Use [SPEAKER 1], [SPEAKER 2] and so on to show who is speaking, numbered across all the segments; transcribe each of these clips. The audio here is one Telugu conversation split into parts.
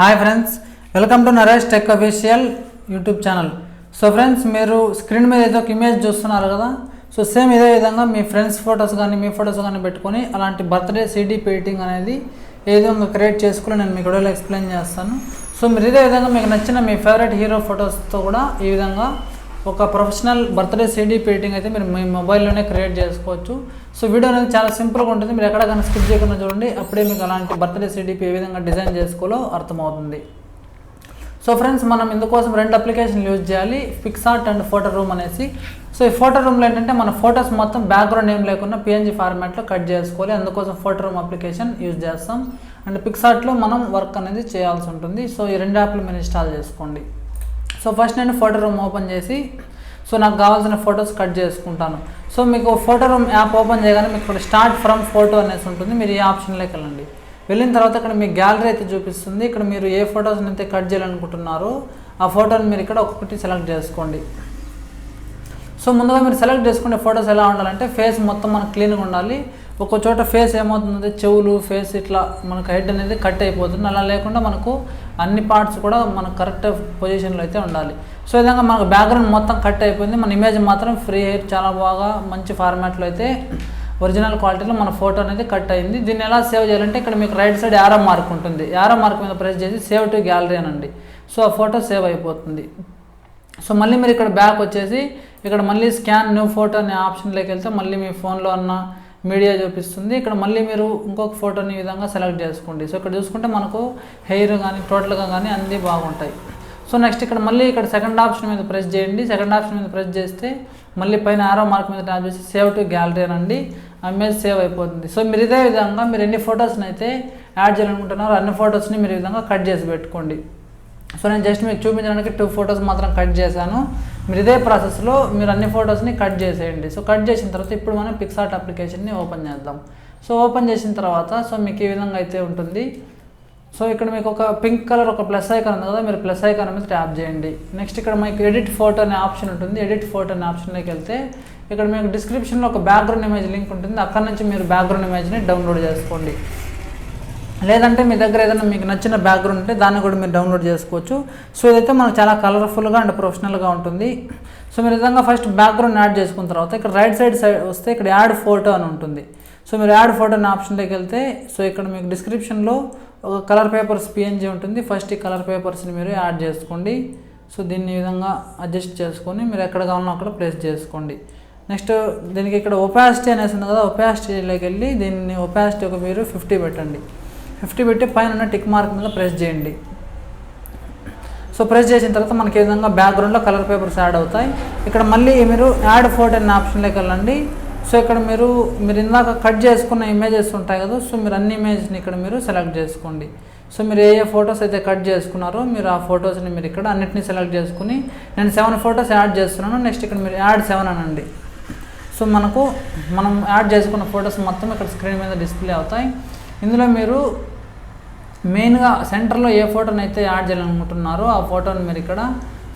[SPEAKER 1] Hi friends, welcome to Naresh tech official YouTube channel. So friends, మీరు స్క్రీన్ మీద ఏదో ఒక ఇమేజ్ చూస్తున్నారు కదా. సో సేమ్ ఇదే విధంగా మీ ఫ్రెండ్స్ ఫొటోస్ కానీ మీ ఫొటోస్ కానీ పెట్టుకొని అలాంటి బర్త్డే CDP ఎడిటింగ్ అనేది ఏ విధంగా క్రియేట్ చేసుకుని నేను మీకు వీడియోలో ఎక్స్ప్లెయిన్ చేస్తాను. సో మీరు ఇదే విధంగా మీకు నచ్చిన మీ ఫేవరెట్ హీరో ఫొటోస్తో కూడా ఈ విధంగా ఒక ప్రొఫెషనల్ బర్త్డే CDP ఎడిటింగ్ అయితే మీరు మీ మొబైల్లోనే క్రియేట్ చేసుకోవచ్చు. సో వీడియో అనేది చాలా సింపుల్గా ఉంటుంది. మీరు ఎక్కడికైనా స్కిప్ చేయకుండా చూడండి, అప్పుడే మీకు అలాంటి బర్త్డే CDP ఏ విధంగా డిజైన్ చేసుకోవాలో అర్థమవుతుంది. సో ఫ్రెండ్స్, మనం ఇందుకోసం రెండు అప్లికేషన్లు యూజ్ చేయాలి, PicsArt అండ్ ఫోటో రూమ్ అనేసి. సో ఈ ఫోటో రూమ్లో ఏంటంటే మన ఫొటోస్ మొత్తం బ్యాక్గ్రౌండ్ ఏం లేకుండా PNG ఫార్మాట్లో కట్ చేసుకోవాలి. అందుకోసం ఫోటో రూమ్ అప్లికేషన్ యూజ్ చేస్తాం. అండ్ PicsArtలో మనం వర్క్ అనేది చేయాల్సి ఉంటుంది. సో ఈ రెండు యాప్లు మీరు ఇన్స్టాల్ చేసుకోండి. సో ఫస్ట్ నేను ఫోటో రూమ్ ఓపెన్ చేసి నాకు కావాల్సిన ఫొటోస్ కట్ చేసుకుంటాను. సో మీకు ఫోటో రూమ్ యాప్ ఓపెన్ చేయగానే మీకు ఇక్కడ స్టార్ట్ ఫ్రమ్ ఫోటో అనేసి ఉంటుంది. మీరు ఈ ఆప్షన్లోకి వెళ్ళండి. వెళ్ళిన తర్వాత ఇక్కడ మీ గ్యాలరీ అయితే చూపిస్తుంది. ఇక్కడ మీరు ఏ ఫొటోస్ని అయితే కట్ చేయాలనుకుంటున్నారో ఆ ఫోటోని మీరు ఇక్కడ ఒక్కొక్కటి సెలెక్ట్ చేసుకోండి. సో ముందుగా మీరు సెలెక్ట్ చేసుకునే ఫొటోస్ ఎలా ఉండాలంటే ఫేస్ మొత్తం మనకు క్లీన్గా ఉండాలి. ఒక్కో చోట ఫేస్ ఏమవుతుందంటే చెవులు, ఫేస్ ఇట్లా మనకు హెడ్ అనేది కట్ అయిపోతుంది. అలా లేకుండా మనకు అన్ని పార్ట్స్ కూడా మనకు కరెక్ట్ పొజిషన్లో అయితే ఉండాలి. సో ఈ విధంగా మనకు బ్యాక్గ్రౌండ్ మొత్తం కట్ అయిపోయింది. మన ఇమేజ్ మాత్రం ఫ్రీ హెయిర్ చాలా బాగా మంచి ఫార్మాట్లో అయితే ఒరిజినల్ క్వాలిటీలో మన ఫోటో అనేది కట్ అయింది. దీన్ని ఎలా సేవ్ చేయాలంటే ఇక్కడ మీకు రైట్ సైడ్ యారో మార్క్ ఉంటుంది. యారో మార్క్ మీద ప్రెస్ చేసి సేవ్ టు గ్యాలరీ అనండి. సో ఆ ఫోటో సేవ్ అయిపోతుంది. సో మళ్ళీ మీరు ఇక్కడ బ్యాక్ వచ్చేసి ఇక్కడ మళ్ళీ స్కాన్ న్యూ ఫోటో అనే ఆప్షన్లోకి వెళ్తే మళ్ళీ మీ ఫోన్లో ఉన్న మీడియా చూపిస్తుంది. ఇక్కడ మళ్ళీ మీరు ఇంకొక ఫోటోని ఈ విధంగా సెలెక్ట్ చేసుకోండి. సో ఇక్కడ చూసుకుంటే మనకు హెయిర్ కానీ టోటల్గా కానీ అన్నీ బాగుంటాయి. సో నెక్స్ట్ ఇక్కడ మళ్ళీ ఇక్కడ సెకండ్ ఆప్షన్ మీద ప్రెస్ చేయండి. సెకండ్ ఆప్షన్ మీద ప్రెస్ చేస్తే మళ్ళీ పైన ఆరో మార్క్ మీద ట్యాప్ చేసి సేవ్ టు గ్యాలరీ అనండి. ఆ ఇమేజ్ సేవ్ అయిపోతుంది. సో మీరు ఇదే విధంగా మీరు ఎన్ని ఫొటోస్ని అయితే యాడ్ చేయాలనుకుంటున్నారో అన్ని ఫొటోస్ని మీరు ఈ విధంగా కట్ చేసి పెట్టుకోండి. సో నేను జస్ట్ మీకు చూపించడానికి 2 ఫొటోస్ మాత్రం కట్ చేశాను. మీరు ఇదే ప్రాసెస్లో మీరు అన్ని ఫొటోస్ని కట్ చేసేయండి. సో కట్ చేసిన తర్వాత ఇప్పుడు మనం PicsArt అప్లికేషన్ని ఓపెన్ చేద్దాం. సో ఓపెన్ చేసిన తర్వాత మీకు ఈ విధంగా అయితే ఉంటుంది. సో ఇక్కడ మీకు ఒక పింక్ కలర్ ఒక ప్లస్ ఐకాన్ ఉంది కదా, మీరు ప్లస్ ఐకాన్ మీద ట్యాప్ చేయండి. నెక్స్ట్ ఇక్కడ మీకు ఎడిట్ ఫోటో అనే ఆప్షన్ ఉంటుంది. ఎడిట్ ఫోటో అనే ఆప్షన్లోకి వెళ్తే ఇక్కడ మీకు డిస్క్రిప్షన్లో ఒక బ్యాక్గ్రౌండ్ ఇమేజ్ లింక్ ఉంటుంది. అక్కడ నుంచి మీరు బ్యాక్గ్రౌండ్ ఇమేజ్ని డౌన్లోడ్ చేసుకోండి. లేదంటే మీ దగ్గర ఏదైనా మీకు నచ్చిన బ్యాక్గ్రౌండ్ ఉంటే దాన్ని కూడా మీరు డౌన్లోడ్ చేసుకోవచ్చు. సో ఇదైతే మనకు చాలా కలర్ఫుల్గా అండ్ ప్రొఫెషనల్గా ఉంటుంది. సో మీరు విధంగా ఫస్ట్ బ్యాక్గ్రౌండ్ యాడ్ చేసుకున్న తర్వాత ఇక్కడ రైట్ సైడ్ వస్తే ఇక్కడ యాడ్ ఫోటో అని ఉంటుంది. సో మీరు యాడ్ ఫోటో అనే ఆప్షన్లోకి వెళ్తే సో ఇక్కడ మీకు డిస్క్రిప్షన్లో ఒక కలర్ పేపర్స్ PNG ఉంటుంది. ఫస్ట్ ఈ కలర్ పేపర్స్ని మీరు యాడ్ చేసుకోండి. సో దీన్ని ఈ విధంగా అడ్జస్ట్ చేసుకొని మీరు ఎక్కడ కావాలో అక్కడ ప్లేస్ చేసుకోండి. నెక్స్ట్ దీనికి ఇక్కడ ఒపాసిటీ అనేసి ఉంది కదా, ఒపాసిటీలోకి వెళ్ళి దీన్ని ఒపాసిటీ ఒక మీరు 50 పెట్టండి. 50 పెట్టి పైన ఉన్న టిక్ మార్క్ మీద ప్రెస్ చేయండి. సో ప్రెస్ చేసిన తర్వాత మనకి ఈ విధంగా బ్యాక్గ్రౌండ్లో కలర్ పేపర్స్ యాడ్ అవుతాయి. ఇక్కడ మళ్ళీ మీరు యాడ్ ఫోటో అనే ఆప్షన్లోకి వెళ్ళండి. సో ఇక్కడ మీరు ఇందాక కట్ చేసుకున్న ఇమేజెస్ ఉంటాయి కదా, సో మీరు అన్ని ఇమేజ్ని ఇక్కడ మీరు సెలెక్ట్ చేసుకోండి. సో మీరు ఏ ఫొటోస్ అయితే కట్ చేసుకున్నారో మీరు ఆ ఫొటోస్ని మీరు ఇక్కడ అన్నిటిని సెలెక్ట్ చేసుకుని నేను 7 ఫొటోస్ యాడ్ చేస్తున్నాను. నెక్స్ట్ ఇక్కడ మీరు యాడ్ 7 అనండి. సో మనం యాడ్ చేసుకున్న ఫొటోస్ మొత్తం ఇక్కడ స్క్రీన్ మీద డిస్ప్లే అవుతాయి. ఇందులో మీరు మెయిన్గా సెంటర్లో ఏ ఫోటోని అయితే యాడ్ చేయాలనుకుంటున్నారో ఆ ఫోటోని మీరు ఇక్కడ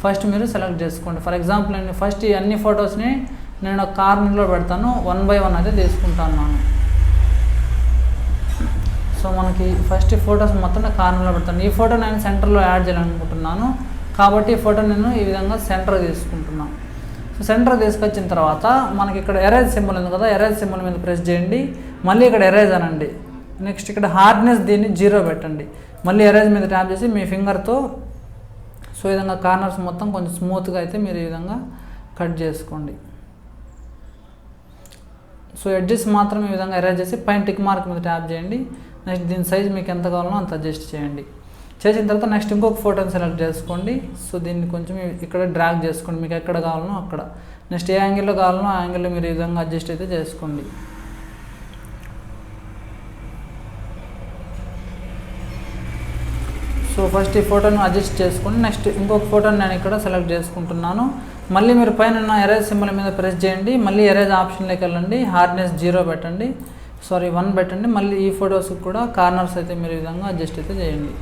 [SPEAKER 1] ఫస్ట్ మీరు సెలెక్ట్ చేసుకోండి. ఫర్ ఎగ్జాంపుల్ నేను ఫస్ట్ ఈ అన్ని ఫొటోస్ని నేను ఒక కార్నర్లో పెడతాను. 1 by 1 అయితే తీసుకుంటాను. సో మనకి ఫస్ట్ ఈ ఫొటోస్ మొత్తం కార్నర్లో పెడతాను. ఈ ఫోటో నేను సెంటర్లో యాడ్ చేయాలనుకుంటున్నాను కాబట్టి ఈ ఫోటో నేను ఈ విధంగా సెంటర్ తీసుకుంటున్నాను. సో సెంటర్ తీసుకొచ్చిన తర్వాత మనకి ఇక్కడ ఎరేజ్ సింబల్ ఉంది కదా, ఎరేజ్ సింబల్ మీద ప్రెస్ చేయండి. మళ్ళీ ఇక్కడ ఎరేజ్ అనండి. నెక్స్ట్ ఇక్కడ హార్డ్నెస్ దీన్ని 0 పెట్టండి. మళ్ళీ ఎరేజ్ మీద ట్యాప్ చేసి మీ ఫింగర్తో సో ఈ విధంగా కార్నర్స్ మొత్తం కొంచెం స్మూత్గా అయితే మీరు ఈ విధంగా కట్ చేసుకోండి. సో ఎడ్జెస్ మాత్రం ఈ విధంగా ఎరేజ్ చేసి పైన టిక్ మార్క్ మీద ట్యాప్ చేయండి. నెక్స్ట్ దీని సైజ్ మీకు ఎంత కావాలో అంత అడ్జస్ట్ చేయండి. చేసిన తర్వాత నెక్స్ట్ ఇంకొక ఫోటోని సెలెక్ట్ చేసుకోండి. సో దీన్ని కొంచెం ఇక్కడ డ్రాగ్ చేసుకోండి మీకు ఎక్కడ కావాలనో అక్కడ. నెక్స్ట్ ఏ యాంగిల్లో కావాలనో ఆ యాంగిల్లో మీరు ఈ విధంగా అడ్జస్ట్ అయితే చేసుకోండి. సో ఫస్ట్ ఈ ఫోటోని అడ్జస్ట్ చేసుకొని నెక్స్ట్ ఇంకొక ఫోటోని నేను ఇక్కడ సెలెక్ట్ చేసుకుంటున్నాను. మళ్ళీ మీరు పైన ఉన్న ఎరేజ్ సింబల్ మీద ప్రెస్ చేయండి. మళ్ళీ ఎరేజ్ ఆప్షన్లోకి వెళ్ళండి. హార్డ్నెస్ 0 పెట్టండి, 1 పెట్టండి. మళ్ళీ ఈ ఫొటోస్కి కూడా కార్నర్స్ అయితే మీరు ఈ విధంగా అడ్జస్ట్ అయితే చేయండి.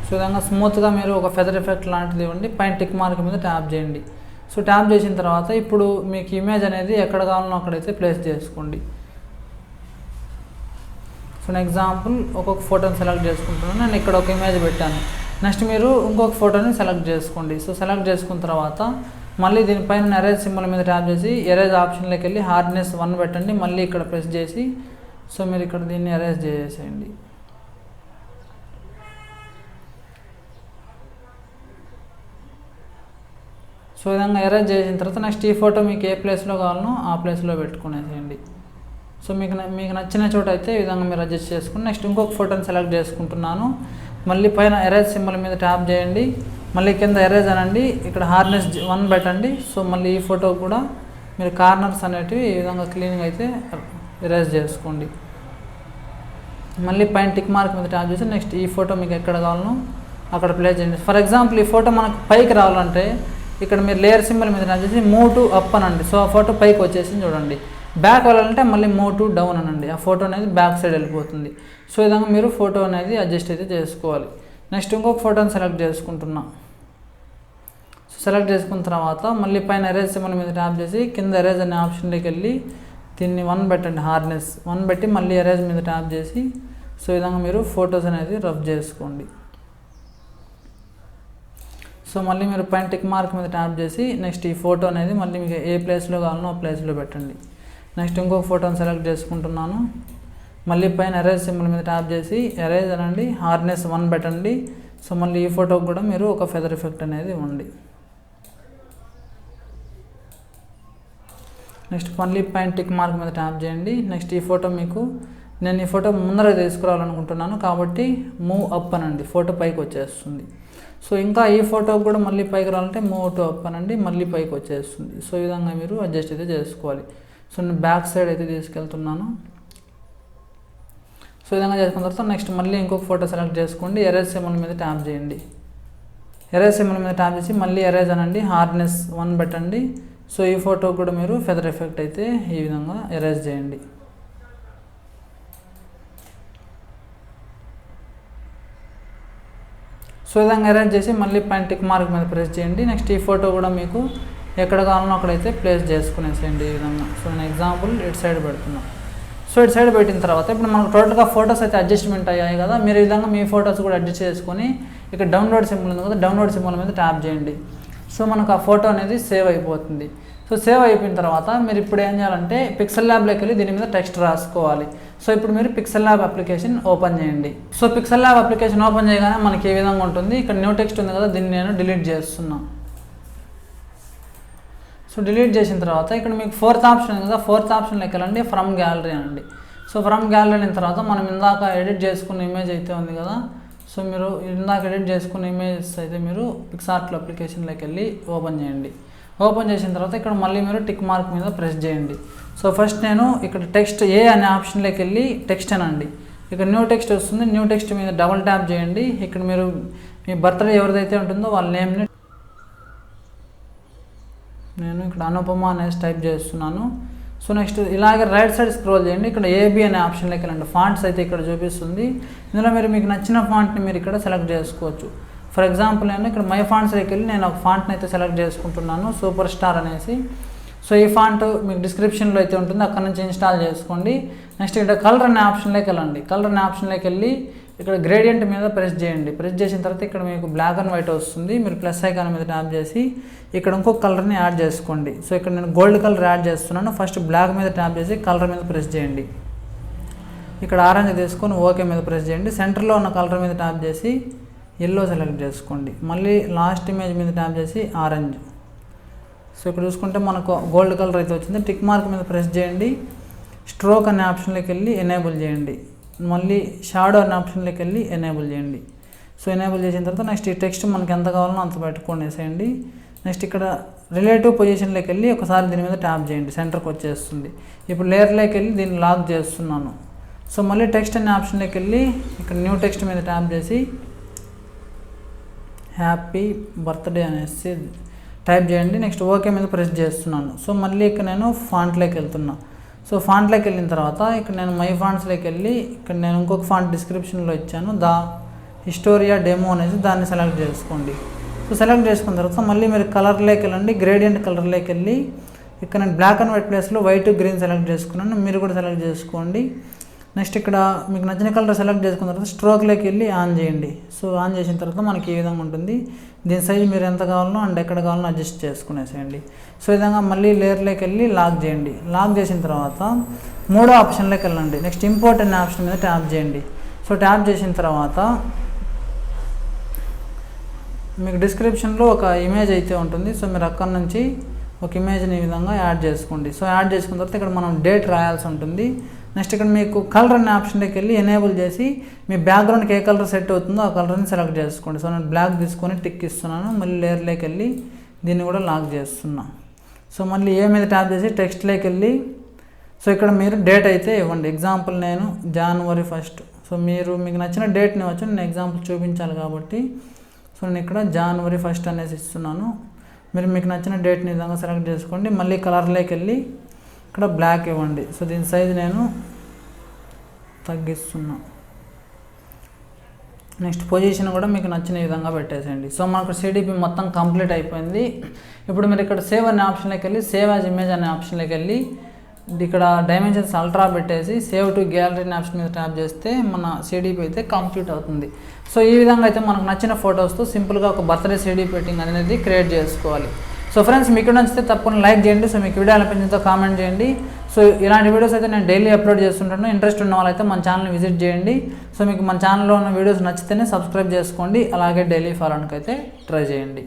[SPEAKER 1] సో ఈ విధంగా స్మూత్గా మీరు ఒక ఫెదర్ ఎఫెక్ట్ లాంటిది ఇవ్వండి. పైన టిక్ మార్క్ మీద ట్యాప్ చేయండి. సో ట్యాప్ చేసిన తర్వాత ఇప్పుడు మీకు ఇమేజ్ అనేది ఎక్కడ కావాలనో అక్కడైతే ప్లేస్ చేసుకోండి. సో నేను ఎగ్జాంపుల్ ఒక్కొక్క ఫోటోని సెలెక్ట్ చేసుకుంటున్నాను. నేను ఇక్కడ ఒక ఇమేజ్ పెట్టాను. నెక్స్ట్ మీరు ఇంకొక ఫోటోని సెలెక్ట్ చేసుకోండి. సో సెలెక్ట్ చేసుకున్న తర్వాత మళ్ళీ దీనిపైన ఎరేజ్ సింబల్ మీద ట్యాప్ చేసి ఎరేజ్ ఆప్షన్లోకి వెళ్ళి హార్డ్నెస్ 1 పెట్టండి. మళ్ళీ ఇక్కడ ప్రెస్ చేసి సో మీరు ఇక్కడ దీన్ని ఎరేజ్ చేసేయండి. సో ఈ విధంగా ఎరేజ్ చేసిన తర్వాత నెక్స్ట్ ఈ ఫోటో మీకు ఏ ప్లేస్లో కావాలనో ఆ ప్లేస్లో పెట్టుకునేసేయండి. సో మీకు నచ్చిన చోట అయితే ఈ విధంగా మీరు అడ్జస్ట్ చేసుకుని నెక్స్ట్ ఇంకొక ఫోటోని సెలెక్ట్ చేసుకుంటున్నాను. మళ్ళీ పైన ఎరేజ్ సింబల్ మీద ట్యాప్ చేయండి. మళ్ళీ కింద ఎరేజ్ అనండి, ఇక్కడ హార్డ్నెస్ 1 పెట్టండి. సో మళ్ళీ ఈ ఫోటో కూడా మీరు కార్నర్స్ అనేటివి ఈ విధంగా క్లీన్గా అయితే ఎరేజ్ చేసుకోండి. మళ్ళీ పైన టిక్ మార్క్ మీద ట్యాప్ చేసి నెక్స్ట్ ఈ ఫోటో మీకు ఎక్కడ కావాలనో అక్కడ ప్లేస్ చేయండి. ఫర్ ఎగ్జాంపుల్ ఈ ఫోటో మనకు పైకి రావాలంటే ఇక్కడ మీరు లేయర్ సింబల్ మీద ట్యాప్ చేసి మూవ్ టు అప్ అనండి. సో ఆ ఫోటో పైకి వచ్చేసి చూడండి. బ్యాక్ వెళ్ళాలంటే మళ్ళీ మూవ్ టు డౌన్ అనండి. ఆ ఫోటో అనేది బ్యాక్ సైడ్ వెళ్ళిపోతుంది. సో ఈ విధంగా మీరు ఫోటో అనేది అడ్జస్ట్ అయితే చేసుకోవాలి. నెక్స్ట్ ఇంకొక ఫోటోని సెలెక్ట్ చేసుకుంటున్నా. సో సెలెక్ట్ చేసుకున్న తర్వాత మళ్ళీ పైన ఎరేజ్ సింబల్ మీద ట్యాప్ చేసి కింద ఎరేజ్ అనే ఆప్షన్లోకి వెళ్ళి దీన్ని 1 పెట్టండి, హార్డ్నెస్ 1 పెట్టి మళ్ళీ ఎరేజ్ మీద ట్యాప్ చేసి సో ఈ విధంగా మీరు ఫొటోస్ అనేది రఫ్ చేసుకోండి. సో మళ్ళీ మీరు పైన టిక్ మార్క్ మీద ట్యాప్ చేసి నెక్స్ట్ ఈ ఫోటో అనేది మళ్ళీ మీకు ఏ ప్లేస్లో కావాలనో ఆ ప్లేస్లో పెట్టండి. నెక్స్ట్ ఇంకొక ఫోటోని సెలెక్ట్ చేసుకుంటున్నాను. మళ్ళీ పైన ఎరేజ్ సింబల్ మీద ట్యాప్ చేసి ఎరేజ్ అనండి, హార్డ్నెస్ 1 పెట్టండి. సో మళ్ళీ ఈ ఫోటోకి కూడా మీరు ఒక ఫెదర్ ఎఫెక్ట్ అనేది ఇవ్వండి. నెక్స్ట్ మళ్ళీ పైన టిక్ మార్క్ మీద ట్యాప్ చేయండి. నెక్స్ట్ ఈ ఫోటో నేను ఈ ఫోటో ముందర తీసుకురావాలనుకుంటున్నాను కాబట్టి మూవ్ అప్ అనండి, ఫోటో పైకి వచ్చేస్తుంది. సో ఇంకా ఈ ఫోటోకి కూడా మళ్ళీ పైకి రావాలంటే మూవ్ టు అప్ అనండి, మళ్ళీ పైకి వచ్చేస్తుంది. సో ఈ విధంగా మీరు అడ్జస్ట్ అయితే చేసుకోవాలి. సో నేను బ్యాక్ సైడ్ అయితే తీసుకెళ్తున్నాను. సో ఈ విధంగా చేసుకున్న తర్వాత నెక్స్ట్ మళ్ళీ ఇంకొక ఫోటో సెలెక్ట్ చేసుకోండి. ఎరేజ్ సింబల్ మీద ట్యాప్ చేయండి. ఎరేజ్ సింబల్ మీద ట్యాప్ చేసి మళ్ళీ ఎరేజ్ అనండి, హార్డ్నెస్ 1 పెట్టండి. సో ఈ ఫోటో కూడా మీరు ఫెదర్ ఎఫెక్ట్ అయితే ఈ విధంగా ఎరేజ్ చేయండి. సో ఈ విధంగా ఎరేజ్ చేసి మళ్ళీ పైన టిక్ మార్క్ మీద ప్రెస్ చేయండి. నెక్స్ట్ ఈ ఫోటో కూడా మీకు ఎక్కడ కావాలనో అక్కడైతే ప్లేస్ చేసుకునేసేయండి ఈ విధంగా. సో నేను ఎగ్జాంపుల్ ఇటు సైడ్ పెడుతున్నాను. సో ఇటు సైడ్ పెట్టిన తర్వాత ఇప్పుడు మనకు టోటల్గా ఫొటోస్ అయితే అడ్జస్ట్మెంట్ అయ్యాయి కదా. మీరు ఈ విధంగా మీ ఫొటోస్ కూడా అడ్జస్ట్ చేసుకొని ఇక్కడ డౌన్లోడ్ సింబల్ ఉంది కదా, డౌన్లోడ్ సింబల్ మీద ట్యాప్ చేయండి. సో మనకు ఆ ఫోటో అనేది సేవ్ అయిపోతుంది. సో సేవ్ అయిపోయిన తర్వాత మీరు ఇప్పుడు ఏం చేయాలంటే పిక్సెల్ ల్యాబ్లోకి వెళ్ళి దీని మీద టెక్స్ట్ రాసుకోవాలి. సో ఇప్పుడు మీరు పిక్సెల్ ల్యాబ్ అప్లికేషన్ ఓపెన్ చేయండి. So pixel lab application open చేయగానే మనకి ఏ విధంగా ఉంటుంది, ఇక్కడ న్యూ టెక్స్ట్ ఉంది కదా, దీన్ని నేను డిలీట్ చేస్తున్నాను. సో డిలీట్ చేసిన తర్వాత ఇక్కడ మీకు 4th ఆప్షన్ ఉంది కదా, 4th ఆప్షన్లోకి వెళ్ళండి, ఫ్రమ్ గ్యాలరీ అనండి. సో ఫ్రమ్ గ్యాలరీ అయిన తర్వాత మనం ఇందాక ఎడిట్ చేసుకున్న ఇమేజ్ అయితే ఉంది కదా, సో మీరు ఇందాక ఎడిట్ చేసుకున్న ఇమేజెస్ అయితే మీరు పిక్సార్ట్ అప్లికేషన్లోకి వెళ్ళి ఓపెన్ చేయండి. ఓపెన్ చేసిన తర్వాత ఇక్కడ మళ్ళీ మీరు టిక్ మార్క్ మీద ప్రెస్ చేయండి. సో ఫస్ట్ నేను ఇక్కడ టెక్స్ట్ ఏ అనే ఆప్షన్లోకి వెళ్ళి టెక్స్ట్ అనండి. ఇక్కడ న్యూ టెక్స్ట్ వస్తుంది, న్యూ టెక్స్ట్ మీద డబుల్ ట్యాప్ చేయండి. ఇక్కడ మీరు మీ బర్త్డే ఎవరిదైతే ఉంటుందో వాళ్ళ నేమ్ని నేను ఇక్కడ అనుపమ అనేసి టైప్ చేస్తున్నాను. సో నెక్స్ట్ ఇలాగే రైట్ సైడ్ స్క్రోల్ చేయండి. ఇక్కడ ఏబీ అనే ఆప్షన్లోకి వెళ్ళండి. ఫాంట్స్ అయితే ఇక్కడ చూపిస్తుంది. ఇందులో మీరు మీకు నచ్చిన ఫాంట్ని మీరు ఇక్కడ సెలెక్ట్ చేసుకోవచ్చు. ఫర్ ఎగ్జాంపుల్ నేను ఇక్కడ మై ఫాంట్స్లోకి వెళ్ళి నేను ఒక ఫాంట్ని అయితే సెలెక్ట్ చేసుకుంటున్నాను, సూపర్ స్టార్ అనేసి. సో ఈ ఫాంట్ మీకు డిస్క్రిప్షన్లో అయితే ఉంటుంది, అక్కడ నుంచి ఇన్స్టాల్ చేసుకోండి. నెక్స్ట్ ఇక్కడ కలర్ అనే ఆప్షన్లోకి వెళ్ళండి. కలర్ అనే ఆప్షన్లోకి వెళ్ళి ఇక్కడ గ్రేడియంట్ మీద ప్రెస్ చేయండి. ప్రెస్ చేసిన తర్వాత ఇక్కడ మీకు బ్లాక్ అండ్ వైట్ వస్తుంది. మీరు ప్లస్ ఐకాన్ మీద ట్యాప్ చేసి ఇక్కడ ఇంకొక కలర్ని యాడ్ చేసుకోండి. సో ఇక్కడ నేను గోల్డ్ కలర్ యాడ్ చేస్తున్నాను. ఫస్ట్ బ్లాక్ మీద ట్యాప్ చేసి కలర్ మీద ప్రెస్ చేయండి. ఇక్కడ ఆరెంజ్ తీసుకొని ఓకే మీద ప్రెస్ చేయండి. సెంటర్లో ఉన్న కలర్ మీద ట్యాప్ చేసి ఎల్లో సెలెక్ట్ చేసుకోండి. మళ్ళీ లాస్ట్ ఇమేజ్ మీద ట్యాప్ చేసి ఆరెంజ్. సో ఇక్కడ చూసుకుంటే మనకు గోల్డ్ కలర్ అయితే వచ్చింది. టిక్ మార్క్ మీద ప్రెస్ చేయండి. స్ట్రోక్ అనే ఆప్షన్లోకి వెళ్ళి ఎనేబుల్ చేయండి. మళ్ళీ షాడో అనే ఆప్షన్లోకి వెళ్ళి ఎనేబుల్ చేయండి. సో ఎనేబుల్ చేసిన తర్వాత నెక్స్ట్ ఈ టెక్స్ట్ మనకి ఎంత కావాలో అంత పెట్టుకొనేసేయండి. నెక్స్ట్ ఇక్కడ రిలేటివ్ పొజిషన్లోకి వెళ్ళి ఒకసారి దీని మీద ట్యాప్ చేయండి, సెంటర్కి వచ్చేస్తుంది. ఇప్పుడు లేయర్లోకి వెళ్ళి దీన్ని లాక్ చేస్తున్నాను. సో మళ్ళీ టెక్స్ట్ అనే ఆప్షన్లోకి వెళ్ళి ఇక్కడ న్యూ టెక్స్ట్ మీద ట్యాప్ చేసి హ్యాపీ బర్త్డే అనేసి టైప్ చేయండి. నెక్స్ట్ ఓకే మీద ప్రెస్ చేస్తున్నాను. సో మళ్ళీ ఇక్కడ నేను ఫాంట్లోకి వెళ్తున్నా. సో ఫాంట్లోకి వెళ్ళిన తర్వాత ఇక్కడ నేను మై ఫాంట్స్లోకి వెళ్ళి ఇక్కడ నేను ఇంకొక ఫాంట్ డిస్క్రిప్షన్లో ఇచ్చాను, ద హిస్టోరియా డెమో అనేసి, దాన్ని సెలెక్ట్ చేసుకోండి. సో సెలెక్ట్ చేసుకున్న తర్వాత మళ్ళీ మీరు కలర్లోకి వెళ్ళండి. గ్రేడియంట్ కలర్లోకి వెళ్ళి ఇక్కడ నేను బ్లాక్ అండ్ వైట్ ప్లేస్లో వైట్ గ్రీన్ సెలెక్ట్ చేసుకున్నాను, మీరు కూడా సెలెక్ట్ చేసుకోండి. నెక్స్ట్ ఇక్కడ మీకు నచ్చిన కలర్ సెలెక్ట్ చేసుకున్న తర్వాత స్ట్రోక్లోకి వెళ్ళి ఆన్ చేయండి. సో ఆన్ చేసిన తర్వాత మనకి ఈ విధంగా ఉంటుంది. దీని సైజ్ మీరు ఎంత కావాలో అండ్ ఎక్కడ కావాలో అడ్జస్ట్ చేసుకునేసేయండి. సో ఈ విధంగా మళ్ళీ లేయర్లోకి వెళ్ళి లాక్ చేయండి. లాక్ చేసిన తర్వాత మూడో ఆప్షన్లోకి వెళ్ళండి. నెక్స్ట్ ఇంపోర్ట్ అనే ఆప్షన్ మీద ట్యాప్ చేయండి. సో ట్యాప్ చేసిన తర్వాత మీకు డిస్క్రిప్షన్లో ఒక ఇమేజ్ అయితే ఉంటుంది. సో మీరు అక్కడ నుంచి ఒక ఇమేజ్ని ఈ విధంగా యాడ్ చేసుకోండి. సో యాడ్ చేసుకున్న తర్వాత ఇక్కడ మనం డేట్ రాయాల్సి ఉంటుంది. నెక్స్ట్ ఇక్కడ మీకు కలర్ అనే ఆప్షన్లోకి వెళ్ళి ఎనేబుల్ చేసి మీ బ్యాక్గ్రౌండ్కి ఏ కలర్ సెట్ అవుతుందో ఆ కలర్ని సెలెక్ట్ చేసుకోండి. సో నేను బ్లాక్ తీసుకొని టిక్ ఇస్తున్నాను. మళ్ళీ లేయర్లోకి వెళ్ళి దీన్ని కూడా లాక్ చేస్తున్నా. సో మళ్ళీ ఏ మీద ట్యాప్ చేసి టెక్స్ట్లోకి వెళ్ళి సో ఇక్కడ మీరు డేట్ అయితే ఇవ్వండి. ఎగ్జాంపుల్ నేను January 1st. సో మీకు నచ్చిన డేట్ని వచ్చి నేను ఎగ్జాంపుల్ చూపించాలి కాబట్టి సో నేను ఇక్కడ January 1st అనేసి ఇస్తున్నాను. మీరు మీకు నచ్చిన డేట్ని ఈ విధంగా సెలెక్ట్ చేసుకోండి. మళ్ళీ కలర్లోకి వెళ్ళి ఇక్కడ బ్లాక్ ఇవ్వండి. సో దీని సైజ్ నేను తగ్గిస్తున్నా. నెక్స్ట్ పొజిషన్ కూడా మీకు నచ్చిన విధంగా పెట్టేసేయండి. సో మనకు CDP మొత్తం కంప్లీట్ అయిపోయింది. ఇప్పుడు మీరు ఇక్కడ సేవ్ అనే ఆప్షన్లోకి వెళ్ళి సేవ్ యాజ్ ఇమేజ్ అనే ఆప్షన్లోకి వెళ్ళి ఇక్కడ డైమెన్షన్స్ అల్ట్రా పెట్టేసి సేవ్ టు గ్యాలరీ అనే ఆప్షన్ మీద ట్యాప్ చేస్తే మన CDP అయితే కంప్లీట్ అవుతుంది. సో ఈ విధంగా అయితే మనకు నచ్చిన ఫొటోస్తో సింపుల్గా ఒక బర్త్డే CDP పెయింటింగ్ అనేది క్రియేట్ చేసుకోవాలి. సో ఫ్రెండ్స్ మీకు నచ్చితే తప్పకుండా లైక్ చేయండి. సో మీకు వీడియో అనిపించిందో కామెంట్ చేయండి. సో ఇలాంటి వీడియోస్ అయితే నేను డైలీ అప్లోడ్ చేస్తుంటాను. ఇంట్రెస్ట్ ఉన్న వాళ్ళైతే మన ఛానల్ని విజిట్ చేయండి. సో మీకు మన ఛానల్లో ఉన్న వీడియోస్ నచ్చితేనే సబ్స్క్రైబ్ చేసుకోండి. అలాగే డైలీ ఫాలోకి అయితే ట్రై చేయండి.